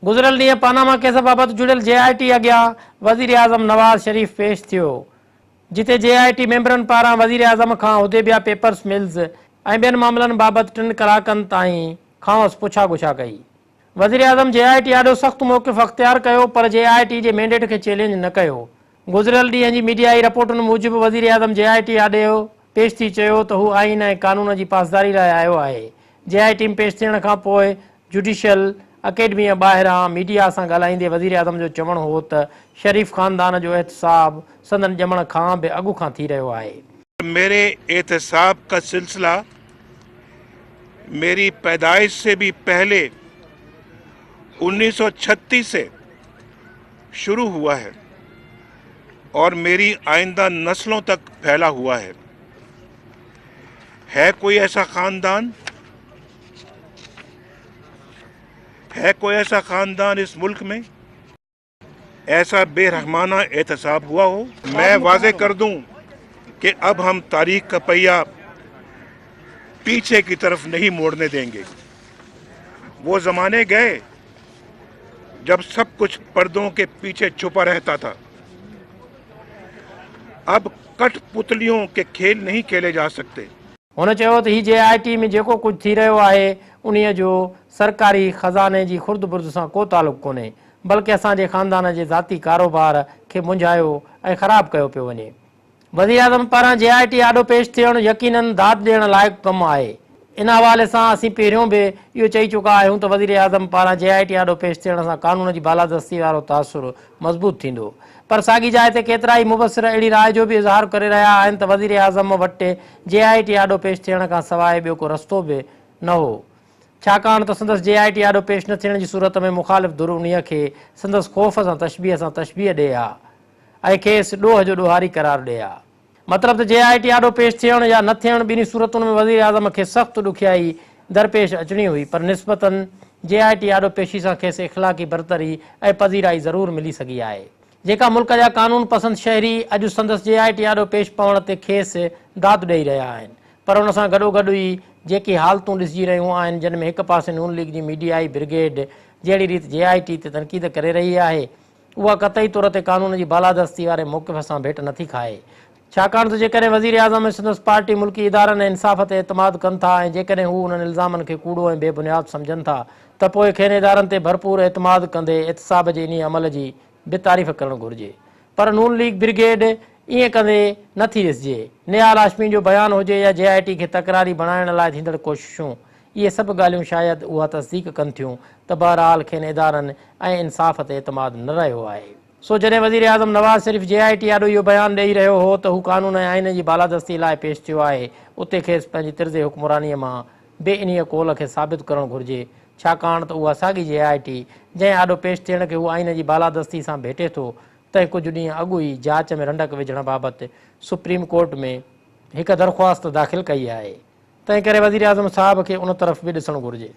गुज़िरियल ॾींहुं पानामा केस बाबति जुड़ियल JIT अॻियां वज़ीर आज़म नवाज़ शरीफ़ पेश थियो, जिते JIT मेंबरनि पारां वज़ीर आज़म खां हुदैबिया पेपर्स मिल्स ऐं ॿियनि मामलनि बाबति 3 कलाकनि ताईं खांसि पुछा गुछा कई। वज़ीर आज़म JIT ॾाढो सख़्तु मौक़िफ़ अख़्तियार कयो, पर JIT जे मैंडेट खे चैलेंज न कयो। गुज़िरियल ॾींहं जी मीडियाई रिपोर्टुनि मूजिबि वज़ीर आज़म JIT आॾे पेश थी चयो त हू आइन ऐं कानून जी पासदारी लाइ आयो आहे। JIT में पेश थियण खां पोइ जुडिशियल अकेडमीअ ॿाहिरां मीडिया सां ॻाल्हाईंदे वज़ीर आज़म जो चवणु हो त शरीफ़ ख़ानदान जो एहतसाब संदन ॼमण खां बि अॻु खां थी रहियो आहे। मेरे एहतसाब का सिलसिला मेरी पैदाइश से भी पहले 1936 से शुरू हुआ है और मेरी आइंदा नस्लों तक फैला हुआ है। कोई ऐसा खानदान इस मुल्क में ऐसा बेरहमाना एहतसाब हुआ हो? मैं वाज़े कर दूं कि अब हम तारीख का पहिया पीछे की तरफ नहीं मोड़ने देंगे। वो ज़माने गए जब सब कुछ पर्दों के पीछे छुपा रहता था। अब कठपुतलियों के खेल नहीं खेले जा सकते। हुन चयो त ही JIT में जेको कुझु थी रहियो आहे उन्हीअ जो सरकारी ख़ज़ाने जी खुर्द बुर्द सां को तालुक़ु कोन्हे, बल्कि असांजे ख़ानदान जे ज़ाती कारोबार खे मुंझायो ऐं ख़राबु कयो पियो वञे। वज़ीर आज़म पारां JIT आॾो पेश थियणु यकीनन दाद ॾियण लाइक़ु कमु आहे। इन हवाले सां असीं पहिरियों बि इहो चई चुका आहियूं त वज़ीर आज़म पारां JIT आॾो पेश थियण सां कानून जी बालादस्ती वारो तासुरु मज़बूत थींदो, पर साॻी जाइ ते केतिरा ई मुबसिर अहिड़ी राय जो बि इज़हार करे रहिया आहिनि त वज़ीर आज़म वटि JIT आॾो पेश थियण खां सवाइ ॿियो को रस्तो बि न हो, छाकाणि त संदसि JIT आॾो पेश न थियण जी सूरत में मुख़ालिफ़ धुर उन्हीअ खे संदसि ख़ौफ़ सां तशबीह ॾे हा ऐं खेसि ॾोह जो ॾोहारी करार ॾे हा। मतिलबु त JIT आॾो पेश थियणु या न थियणु ॿिन्ही सूरतुनि में वज़ीर आज़म खे सख़्तु ॾुखियाई दरपेश अचणी हुई, पर निस्बतन JIT आॾो पेशी सां खेसि इख़लाक़ी बरतरी ऐं पज़ीराई ज़रूरु मिली सघी आहे। जेका मुल्क जा कानून पसंद शहरी अॼु संदसि JIT आॾो पेश पवण ते खेसि दाद ॾेई रहिया आहिनि, पर उन सां गॾोगॾु ई जेकी हालतूं ॾिसिजी रहियूं आहिनि, जिन में हिकु पासे नून लीग जी मीडियाई ब्रिगेड जहिड़ी रीति JIT ते तनक़ीद करे रही आहे, उहा क़तई तौर ते कानून जी बालादस्ती वारे मौक़िफ़ सां भेट नथी खाए। छाकाणि त जेकॾहिं वज़ीर आज़म ऐं संदसि पार्टी मुल्की इदारनि ऐं इंसाफ़ ते एतमाद कनि था ऐं जेकॾहिं हू उन्हनि इल्ज़ामनि खे कूड़ो ऐं बेबुनियाद सम्झनि था त पोइ खेनि इदारनि ते भरपूर एतमाद कंदे एहतसाब जे इन अमल जी बि तारीफ़ करणु घुरिजे। पर नून लीग ब्रिगेड ईअं कंदे नथी ॾिसिजे। निहाल हाशमी जो बयानु हुजे या JIT खे तकरारी बणाइण लाइ थींदड़ कोशिशूं, इहे सभु ॻाल्हियूं शायदि उहा तस्दीक कनि थियूं त बहरहाल खेनि इदारनि ऐं इंसाफ़ ते एतमाद न रहियो आहे। सो जॾहिं वज़ीर आज़म नवाज़ शरीफ़ JIT आॾो इहो बयानु ॾेई रहियो हो त हू कानून ऐं आइन जी बालादस्ती लाइ पेश थियो आहे, उते खेसि पंहिंजी तिर्ज़ हुक्मरानीअ मां बे इन्हीअ कौल खे साबित करणु घुरिजे, छाकाणि त उहा साॻी JIT जंहिं आॾो पेश थियण खे हू आइन जी बालादस्ती सां भेटे थो, तंहिं कुझु ॾींहं अॻु ई जाच में रंडक विझण बाबति सुप्रीम कोर्ट में हिकु दरख़्वास्त दाख़िल कई आहे। तंहिं करे वज़ीर आज़म साहिब खे उन तरफ़ बि ॾिसणु घुरिजे।